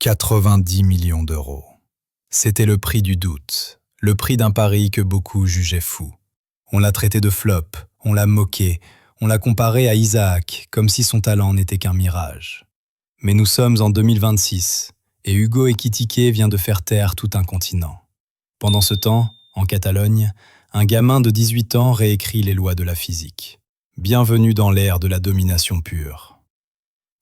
90 millions d'euros. C'était le prix du doute, le prix d'un pari que beaucoup jugeaient fou. On l'a traité de flop, on l'a moqué, on l'a comparé à Isaac, comme si son talent n'était qu'un mirage. Mais nous sommes en 2026, et Hugo Ekitike vient de faire taire tout un continent. Pendant ce temps, en Catalogne, un gamin de 18 ans réécrit les lois de la physique. Bienvenue dans l'ère de la domination pure.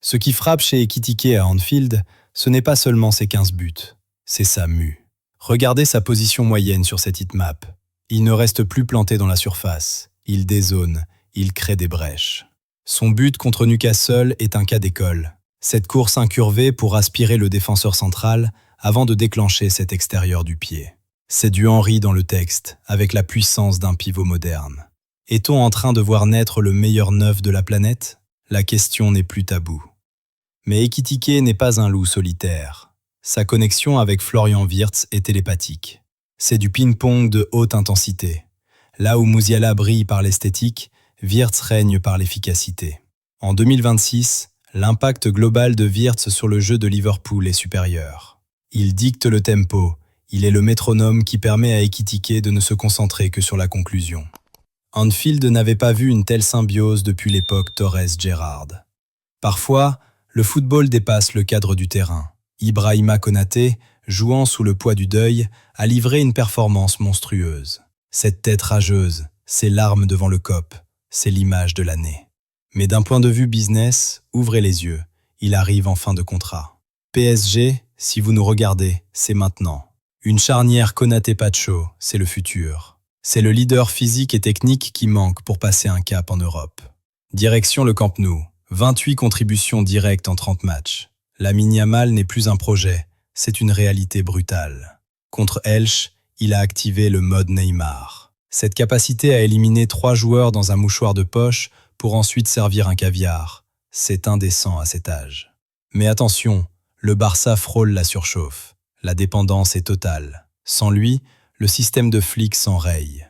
Ce qui frappe chez Ekitike à Anfield, ce n'est pas seulement ses 15 buts, c'est sa mue. Regardez sa position moyenne sur cette heatmap. Il ne reste plus planté dans la surface, il dézone, il crée des brèches. Son but contre Newcastle est un cas d'école. Cette course incurvée pour aspirer le défenseur central avant de déclencher cet extérieur du pied. C'est du Henry dans le texte, avec la puissance d'un pivot moderne. Est-on en train de voir naître le meilleur neuf de la planète? La question n'est plus taboue. Mais Ekitike n'est pas un loup solitaire. Sa connexion avec Florian Wirtz est télépathique. C'est du ping-pong de haute intensité. Là où Musiala brille par l'esthétique, Wirtz règne par l'efficacité. En 2026, l'impact global de Wirtz sur le jeu de Liverpool est supérieur. Il dicte le tempo, il est le métronome qui permet à Ekitike de ne se concentrer que sur la conclusion. Anfield n'avait pas vu une telle symbiose depuis l'époque Torres-Gerrard. Parfois, le football dépasse le cadre du terrain. Ibrahima Konaté, jouant sous le poids du deuil, a livré une performance monstrueuse. Cette tête rageuse, ses larmes devant le COP, c'est l'image de l'année. Mais d'un point de vue business, ouvrez les yeux, il arrive en fin de contrat. PSG, si vous nous regardez, c'est maintenant. Une charnière Konaté-Pacho, c'est le futur. C'est le leader physique et technique qui manque pour passer un cap en Europe. Direction le Camp Nou. 28 contributions directes en 30 matchs. Lamine Yamal n'est plus un projet, c'est une réalité brutale. Contre Elche, il a activé le mode Neymar. Cette capacité à éliminer 3 joueurs dans un mouchoir de poche pour ensuite servir un caviar, c'est indécent à cet âge. Mais attention, le Barça frôle la surchauffe. La dépendance est totale. Sans lui, le système de Flick s'enraye.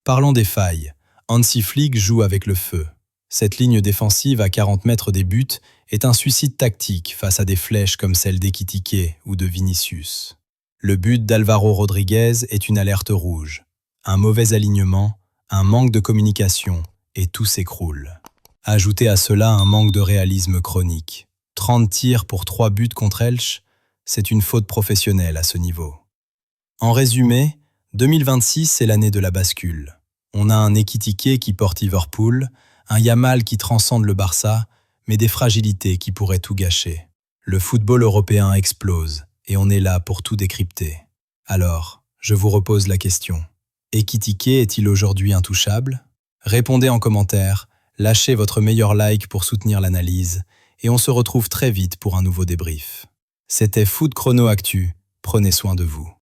Parlons des failles. Hansi Flick joue avec le feu. Cette ligne défensive à 40 mètres des buts est un suicide tactique face à des flèches comme celle d'Ekitike ou de Vinicius. Le but d'Alvaro Rodriguez est une alerte rouge. Un mauvais alignement, un manque de communication, et tout s'écroule. Ajoutez à cela un manque de réalisme chronique. 30 tirs pour 3 buts contre Elche, c'est une faute professionnelle à ce niveau. En résumé, 2026 c'est l'année de la bascule. On a un Ekitike qui porte Liverpool, un Yamal qui transcende le Barça, mais des fragilités qui pourraient tout gâcher. Le football européen explose, et on est là pour tout décrypter. Alors, je vous repose la question. Ekitike est-il aujourd'hui intouchable? Répondez en commentaire, lâchez votre meilleur like pour soutenir l'analyse, et on se retrouve très vite pour un nouveau débrief. C'était Foot Chrono Actu, prenez soin de vous.